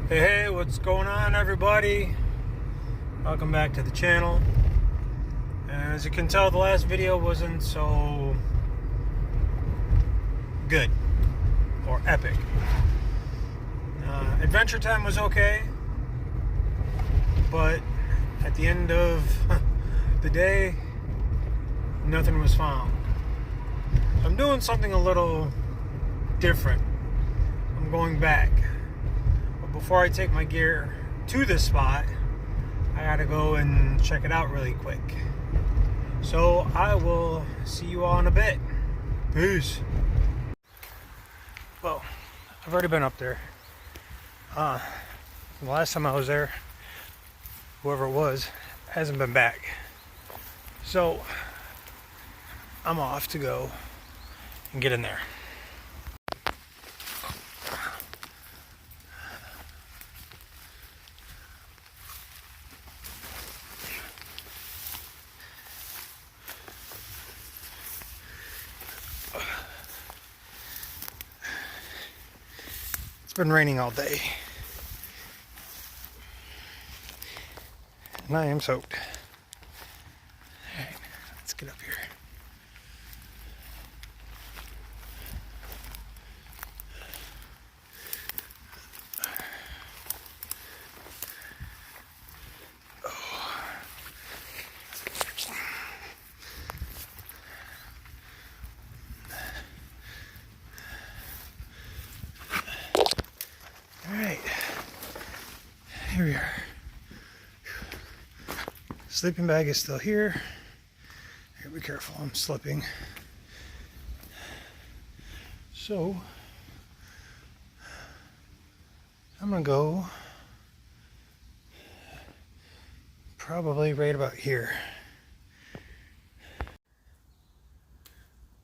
Hey, what's going on, everybody? Welcome back to the channel. As you can tell, the last video wasn't so good or epic. Adventure time was okay, but at the end of the day, nothing was found. I'm doing something a little different. I'm going back. Before I take my gear to this spot, I gotta go and check it out really quick. So I will see you all in a bit. Peace. Well, I've already been up there. The last time I was there, whoever it was hasn't been back. So I'm off to go and get in there. It's been raining all day, and I am soaked. Alright, let's get up here. Alright, here we are. Sleeping bag is still here. Here, be careful, I'm slipping. So, I'm gonna go probably right about here.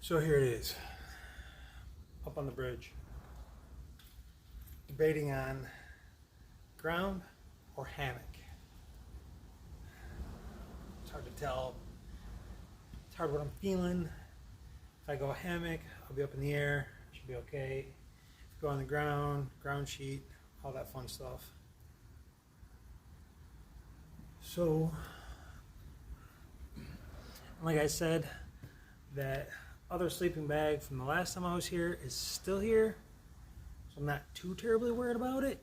So here it is, up on the bridge. Debating on ground or hammock. It's hard to tell. It's hard what I'm feeling. If I go hammock, I'll be up in the air. Should be okay. If I go on the ground, ground sheet, all that fun stuff. So, like I said, that other sleeping bag from the last time I was here is still here. So I'm not too terribly worried about it.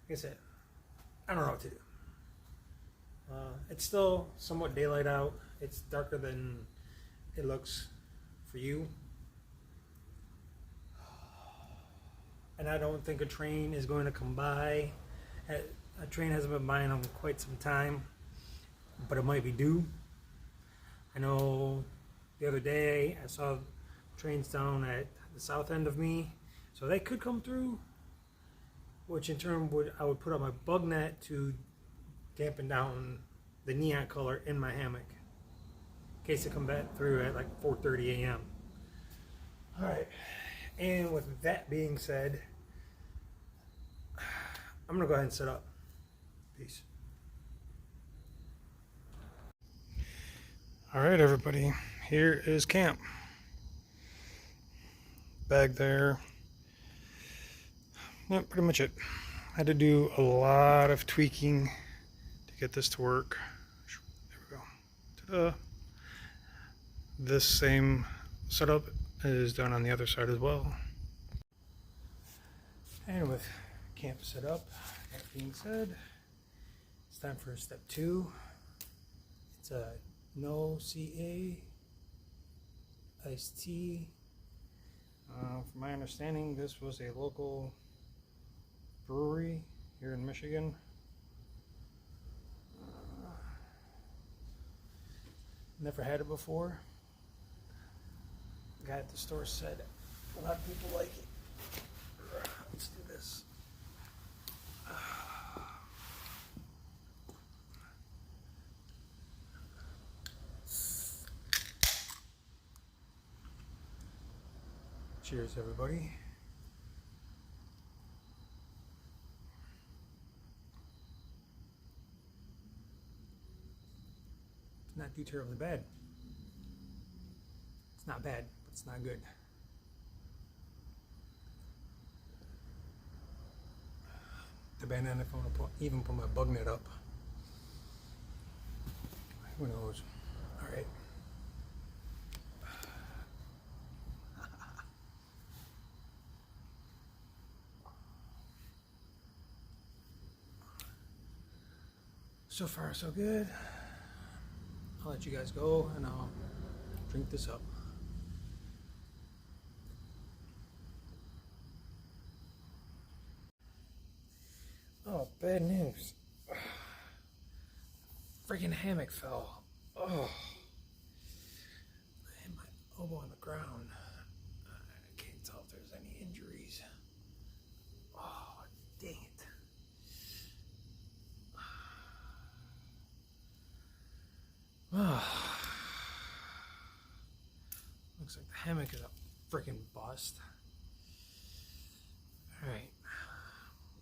Like I said, I don't know what to do. It's still somewhat daylight out. It's darker than it looks for you. And I don't think a train is going to come by. A train hasn't been by in quite some time, but it might be due. I know the other day I saw trains down at the south end of me, so they could come through, which in turn I would put up my bug net to dampen down the neon color in my hammock in case they come back through at like 4:30 a.m. Alright, and with that being said, I'm gonna go ahead and set up. Peace. Alright, everybody, here is camp. Bag there. Yep, pretty much it. I had to do a lot of tweaking to get this to work. There we go. Ta-da! This same setup is done on the other side as well. And with camp set up, that being said, it's time for step 2. It's a no CA iced tea. From my understanding, this was a local brewery here in Michigan. Never had it before. The guy at the store said a lot of people like it. Let's do this. Cheers, everybody. It's not too terribly bad. It's not bad, but it's not good. depending on if I want to even put my bug net up. Who knows? All right. So far, so good. I'll let you guys go and I'll drink this up. Oh, bad news. Freaking hammock fell. Oh. I hit my elbow on the ground. I can't tell if there's any injuries. Oh, dang it. Oh. Looks like the hammock is a freaking bust. Alright.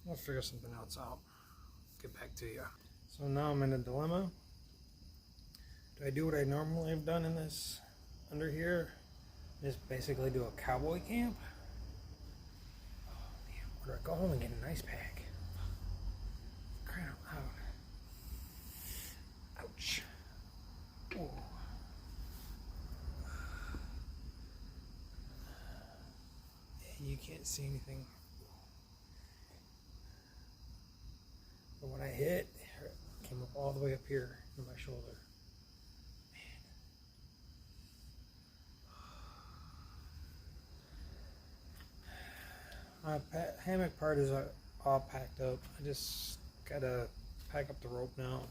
I'll figure something else out. Get back to you. So now I'm in a dilemma. Do I do what I normally have done in this under here? Just basically do a cowboy camp? Oh damn, or do I go home and get an ice pack? Crying out loud. Ouch. Ooh. You can't see anything. But when I hit, it came up all the way up here in my shoulder. Man. My hammock part is all packed up. I just gotta pack up the rope now.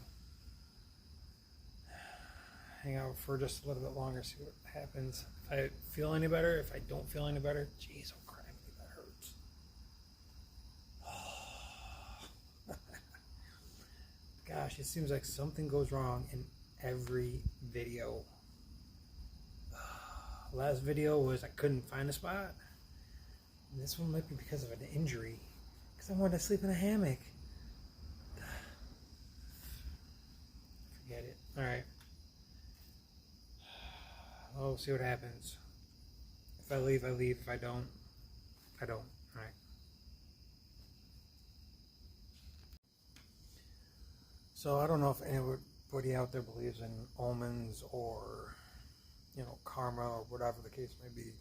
Hang out for just a little bit longer, see what happens. If I feel any better, if I don't feel any better, jeez, oh crap, that hurts. Gosh, it seems like something goes wrong in every video. Last video was I couldn't find a spot. And this one might be because of an injury. Because I wanted to sleep in a hammock. Forget it. Alright. We'll see what happens. If I leave, I leave. If I don't, I don't. Alright. So I don't know if anybody out there believes in omens or, you know, karma or whatever the case may be.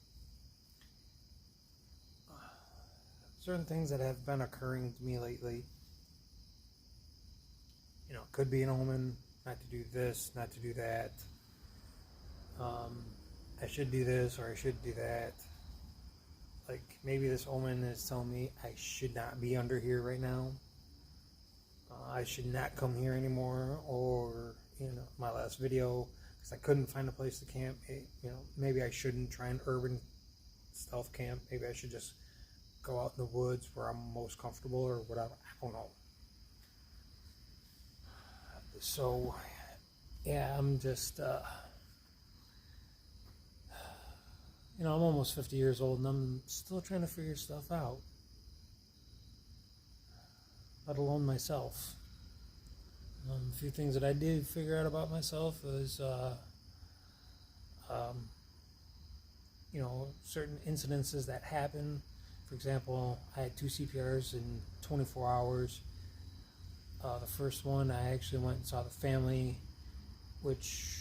Certain things that have been occurring to me lately, you know, could be an omen, not to do this, not to do that. I should do this or I should do that. Like maybe this omen is telling me I should not be under here right now. I should not come here anymore, or you know, my last video because I couldn't find a place to camp. You know, maybe I shouldn't try an urban stealth camp. Maybe I should just go out in the woods where I'm most comfortable or whatever. I don't know. So yeah, I'm just you know, I'm almost 50 years old and I'm still trying to figure stuff out, let alone myself. A few things that I did figure out about myself was, you know, certain incidences that happen. For example, I had 2 CPRs in 24 hours. The first one, I actually went and saw the family, which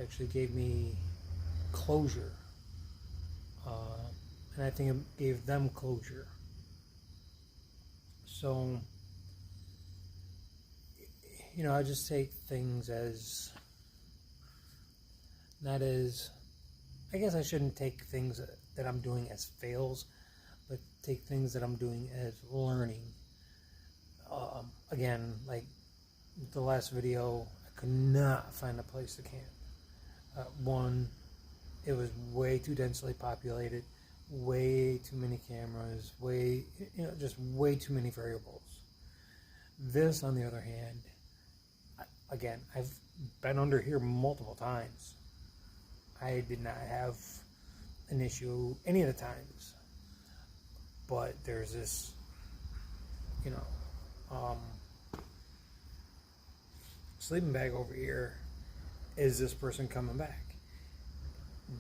actually gave me closure. And I think it gave them closure. So, you know, I just take things as, not as, I guess I shouldn't take things that I'm doing as fails, but take things that I'm doing as learning. Again, like the last video, I could not find a place to camp. One, it was way too densely populated, way too many cameras, just way too many variables. This, on the other hand, again, I've been under here multiple times. I did not have an issue any of the times, but there's this, you know, sleeping bag over here. Is this person coming back?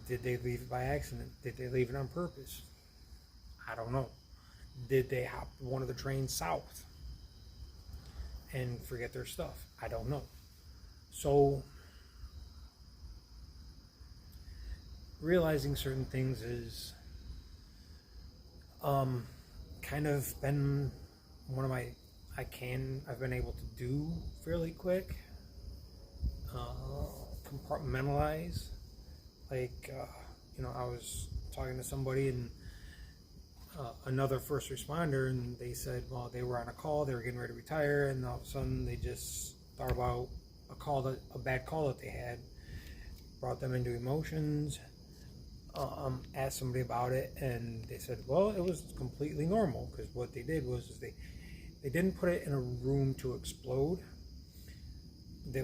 Did they leave it by accident? Did they leave it on purpose? I don't know. Did they hop one of the trains south? and forget their stuff. I don't know. So realizing certain things is kind of been one of my I've been able to do fairly quick. Compartmentalize. Like, I was talking to somebody and another first responder, and they said, well, they were on a call, they were getting ready to retire, and all of a sudden they just thought about a bad call that they had, brought them into emotions, asked somebody about it, and they said, well, it was completely normal, because what they did was they didn't put it in a room to explode.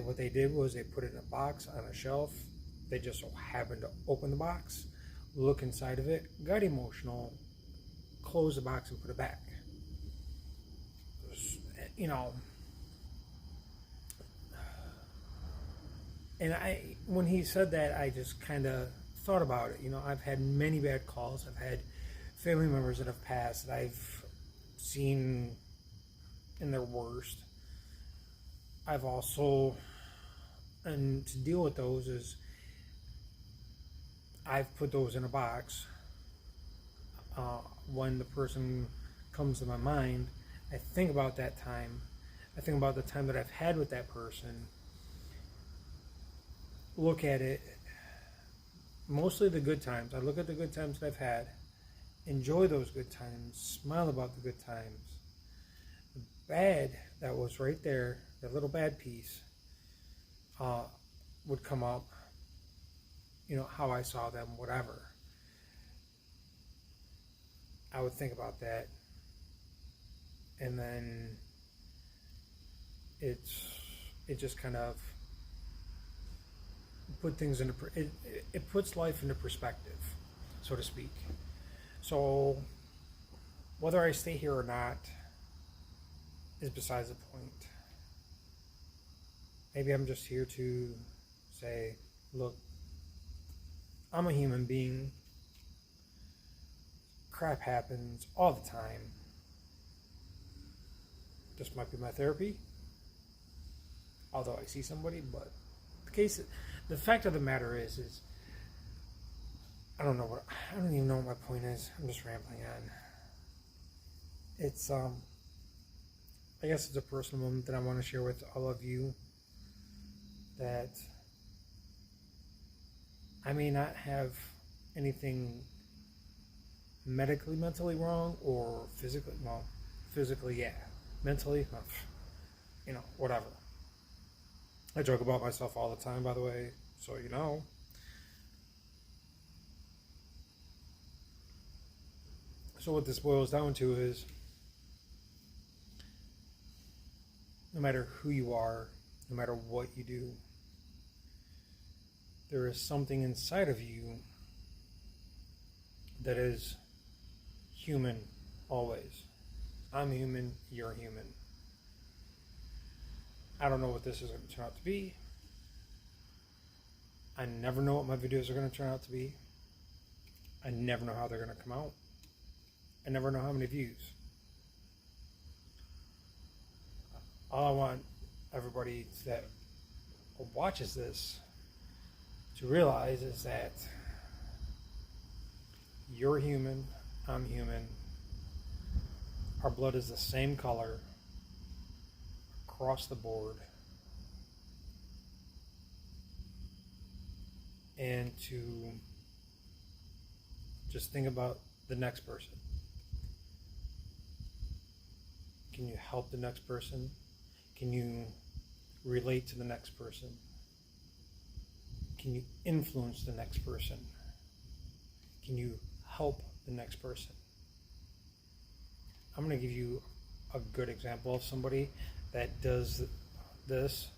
What they did was they put it in a box on a shelf. They just so happened to open the box, look inside of it, got emotional, close the box and put it back. And when he said that, I just kind of thought about it. I've had many bad calls. I've had family members that have passed that I've seen in their worst. I've also, and to deal with those is, I've put those in a box. When the person comes to my mind, I think about that time. I think about the time that I've had with that person. Look at it, mostly the good times. I look at the good times that I've had, enjoy those good times, smile about the good times. The bad that was right there, that little bad piece, would come up. How I saw them, whatever. I would think about that, and then it just kind of put things into it puts life into perspective, so to speak. So whether I stay here or not is besides the point. Maybe I'm just here to say, look, I'm a human being. Crap happens all the time. This might be my therapy, although I see somebody, but the fact of the matter is I don't even know what my point is. I'm just rambling on. It's I guess it's a personal moment that I want to share with all of you, that I may not have anything medically, mentally wrong, or physically, yeah. Mentally, whatever. I joke about myself all the time, by the way, so you know. So what this boils down to is, no matter who you are, no matter what you do, there is something inside of you that is human always. I'm human, you're human. I don't know what this is going to turn out to be. I never know what my videos are going to turn out to be. I never know how they're going to come out. I never know how many views. All I want everybody that watches this to realize is that you're human, I'm human. Our blood is the same color across the board. And to just think about the next person. Can you help the next person? Can you relate to the next person? Can you influence the next person? Can you help the next person? I'm going to give you a good example of somebody that does this.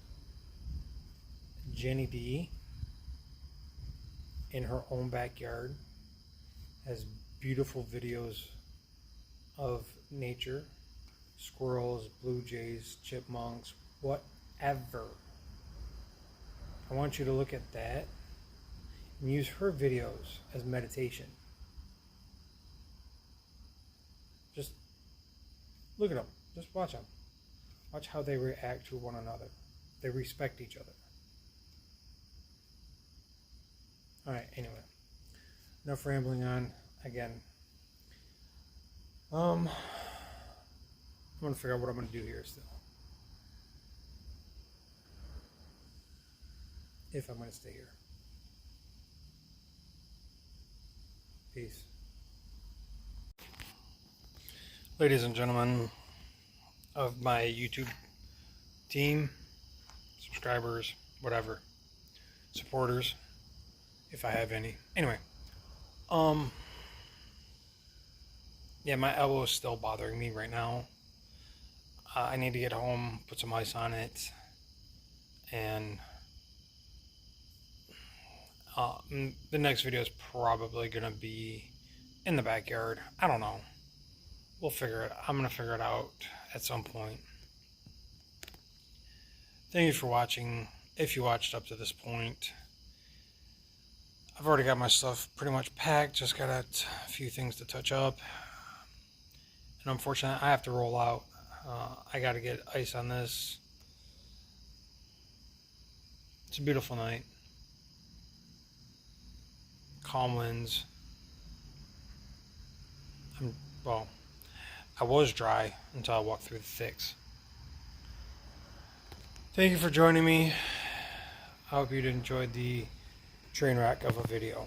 Jenny D, in her own backyard, has beautiful videos of nature, squirrels, blue jays, chipmunks, whatever. I want you to look at that and use her videos as meditation. Just look at them. Just watch them. Watch how they react to one another. They respect each other. Alright, anyway. Enough rambling on. Again. I'm going to figure out what I'm going to do here still. If I'm going to stay here. Peace. Ladies and gentlemen of my YouTube team, subscribers, whatever, supporters, if I have any. Anyway, yeah, my elbow is still bothering me right now. I need to get home, put some ice on it, and the next video is probably going to be in the backyard. I don't know. We'll figure it. I'm going to figure it out at some point. Thank you for watching. If you watched up to this point, I've already got my stuff pretty much packed. Just got a few things to touch up. And unfortunately, I have to roll out. I got to get ice on this. It's a beautiful night. Calm winds. I was dry until I walked through the thicks. Thank you for joining me. I hope you enjoyed the train wreck of a video.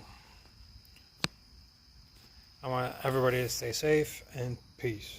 I want everybody to stay safe and peace.